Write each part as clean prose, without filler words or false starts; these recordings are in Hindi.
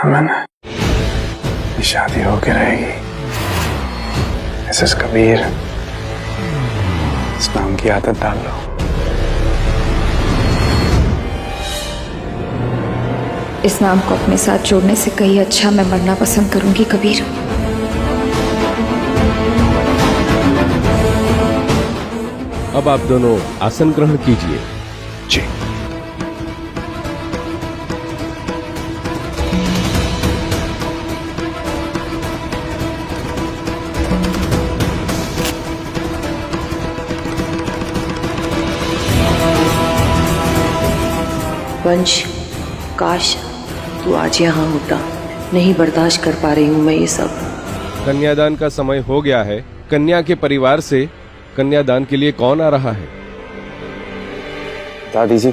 मैंने, ये शादी होके रहेगी। मिसेस कबीर, इस नाम की आदत डाल लो। इस नाम को अपने साथ जोड़ने से कहीं अच्छा मैं मरना पसंद करूंगी कबीर। अब आप दोनों आसन ग्रहण कीजिए। जी। वंश, काश तू आज यहाँ होता। नहीं बर्दाश्त कर पा रही हूँ मैं ये सब। कन्यादान का समय हो गया है। कन्या के परिवार से कन्यादान के लिए कौन आ रहा है? दादी जी,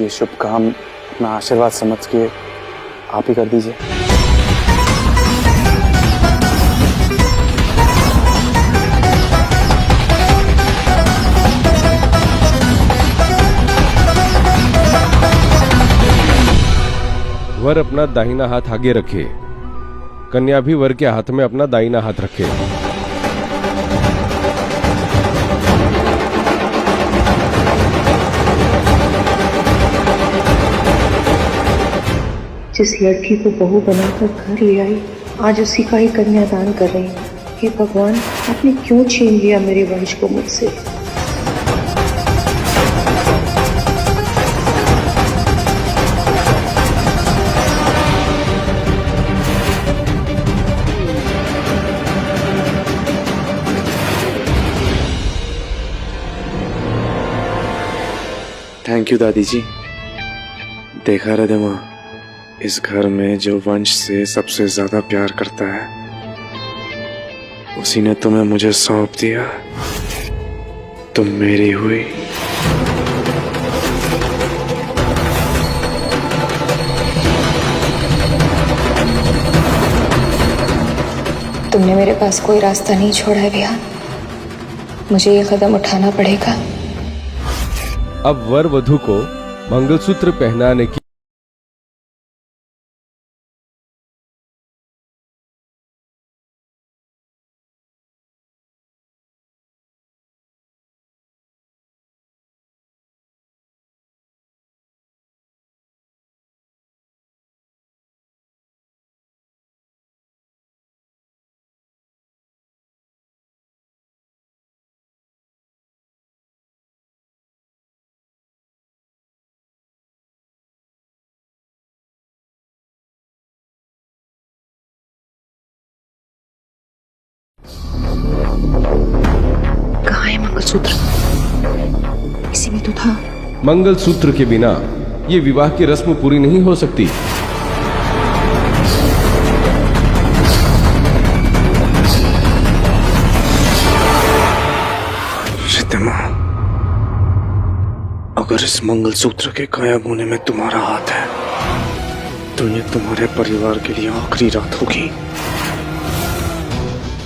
ये शुभ काम अपना आशीर्वाद समझ के आप ही कर दीजिए। वर अपना दाहिना हाथ आगे रखे। कन्या भी वर के हाथ में अपना दाहिना हाथ रखे। जिस लड़की को बहू बनाकर घर ले आई, आज उसी का ही कन्यादान कर रही हूँ। हे भगवान, आपने क्यों छीन लिया मेरे वंश को मुझसे? थैंक यू दादी जी। देखा रे माँ, इस घर में जो वंश से सबसे ज्यादा प्यार करता है, उसी ने तुम्हें मुझे सौंप दिया। तुम मेरी हुई। तुमने मेरे पास कोई रास्ता नहीं छोड़ा है विहान। मुझे ये कदम उठाना पड़ेगा। अब वर वधू को मंगलसूत्र पहनाने की कहाँ है मंगलसूत्र? इसी में तो था। मंगलसूत्र के बिना ये विवाह की रस्म पूरी नहीं हो सकती। रिद्धिमा, अगर इस मंगलसूत्र के गायब होने में तुम्हारा हाथ है, तो ये तुम्हारे परिवार के लिए आखिरी रात होगी।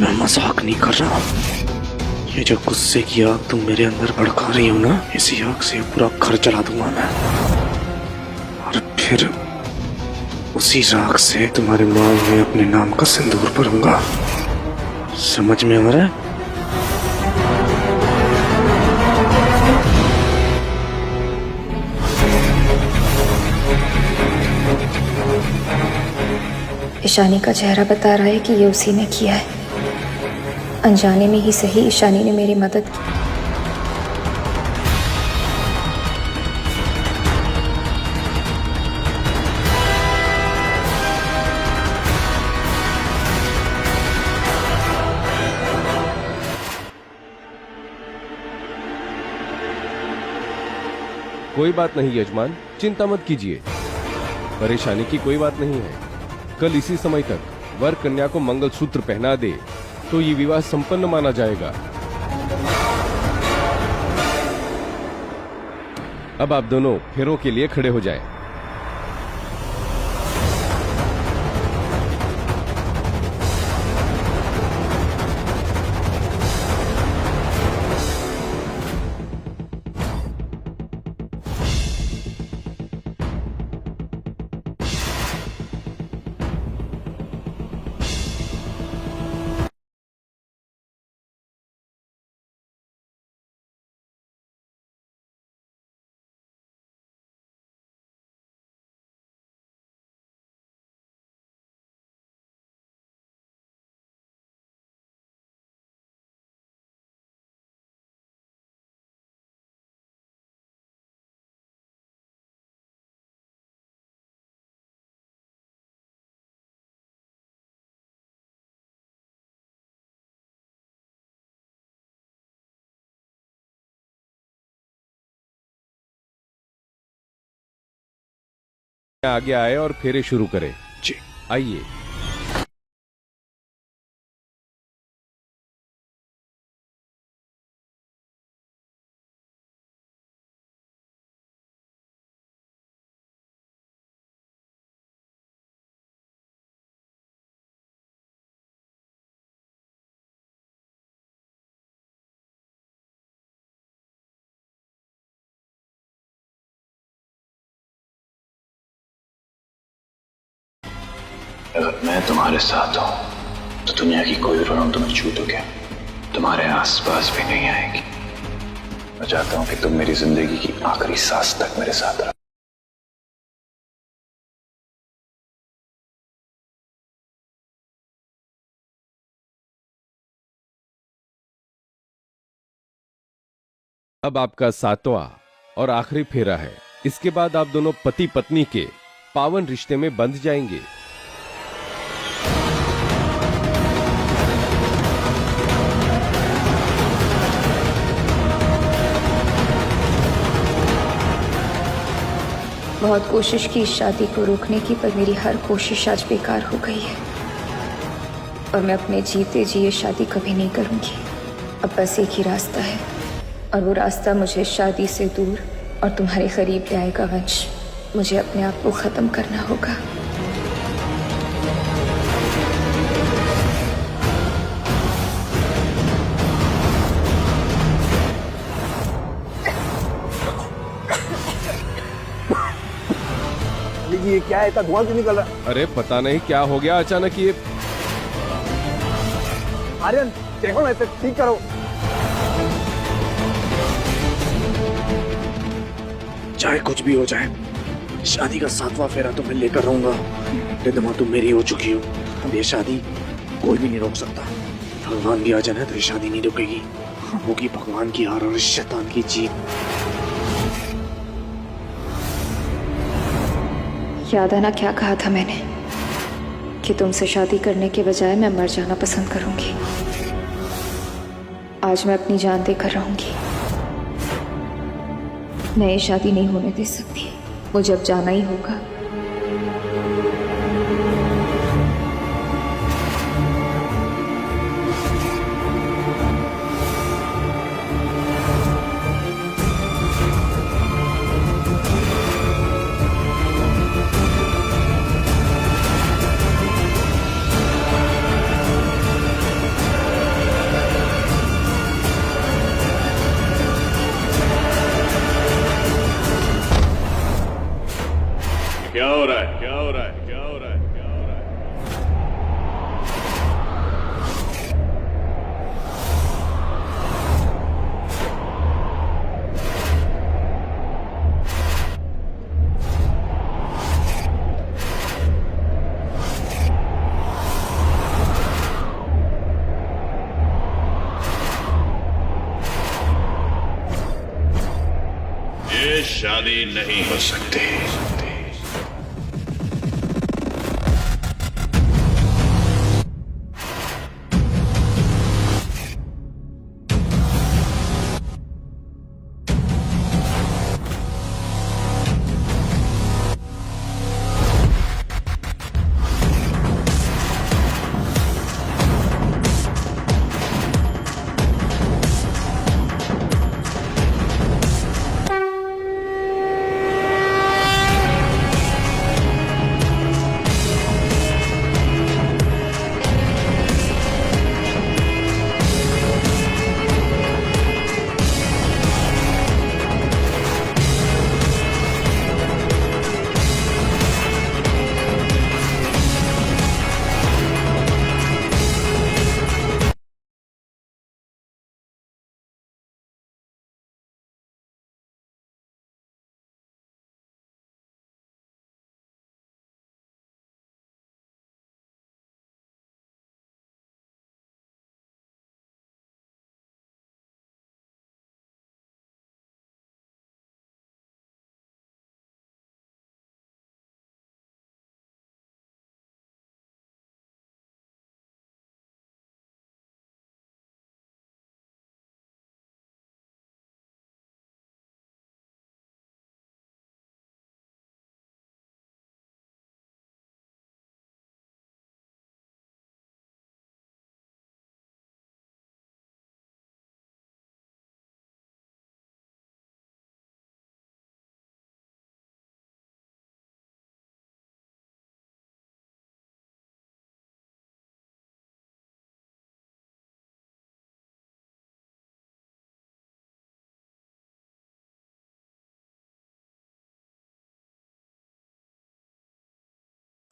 मैं मजाक नहीं कर रहा। ये जो गुस्से की आग तुम मेरे अंदर भड़का रही हो ना, इसी आग से पूरा घर जला दूंगा मैं। और फिर उसी राख से तुम्हारे मांग में अपने नाम का सिंदूर भरूंगा। समझ में आ रहा है? ईशानी का चेहरा बता रहा है कि ये उसी ने किया है। अनजाने में ही सही, ईशानी ने मेरी मदद की। कोई बात नहीं यजमान, चिंता मत कीजिए। परेशानी की कोई बात नहीं है। कल इसी समय तक वर कन्या को मंगलसूत्र पहना दे तो ये विवाह संपन्न माना जाएगा। अब आप दोनों फेरों के लिए खड़े हो जाएं। आगे आए और फेरे शुरू करें। जी। आइए। अगर मैं तुम्हारे साथ हूं तो दुनिया की कोई रोम तुम्हें छू तो क्या तुम्हारे आसपास भी नहीं आएगी। मैं चाहता हूं कि तुम मेरी जिंदगी की आखिरी सांस तक मेरे साथ रहो। अब आपका 7वां और आखिरी फेरा है। इसके बाद आप दोनों पति पत्नी के पावन रिश्ते में बंध जाएंगे। बहुत कोशिश की इस शादी को रोकने की, पर मेरी हर कोशिश आज बेकार हो गई है और मैं अपने जीते जी ये शादी कभी नहीं करूंगी। अब बस एक ही रास्ता है और वो रास्ता मुझे शादी से दूर और तुम्हारे करीब ले आएगा वंश। मुझे अपने आप को खत्म करना होगा। ये क्या है, इतना धुआं क्यों निकल रहा है? अरे पता नहीं क्या हो गया अचानक ये। आर्यन देखो ना, इसे ठीक करो। चाहे कुछ भी हो जाए, शादी का 7वां फेरा तो मैं लेकर रहूंगा। रिद्धमा तुम मेरी हो चुकी हो, अब ये शादी कोई भी नहीं रोक सकता। भगवान भी आ जाए तो ये शादी नहीं रुकेगी। होगी भगवान की हार और इस शैतान की जीत। याद है ना क्या कहा था मैंने, कि तुमसे शादी करने के बजाय मैं मर जाना पसंद करूंगी। आज मैं अपनी जान देकर रहूंगी। मैं ये शादी नहीं होने दे सकती। मुझे अब जाना ही होगा। क्या हो रहा है? क्या हो रहा है? क्या हो रहा है? क्या हो रहा है? ये शादी नहीं हो सकती।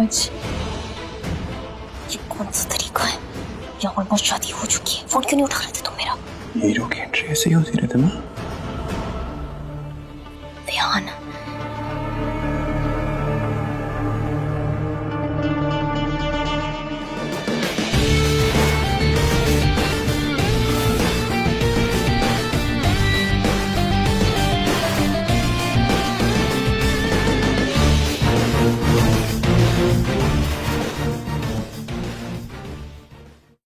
ये कौन सा तरीका है? या ऑलमोस्ट शादी हो चुकी है, फोन क्यों नहीं उठा रहे थे तुम मेरा? हीरो की एंट्री ऐसे ही होती रहती है ना। ध्यान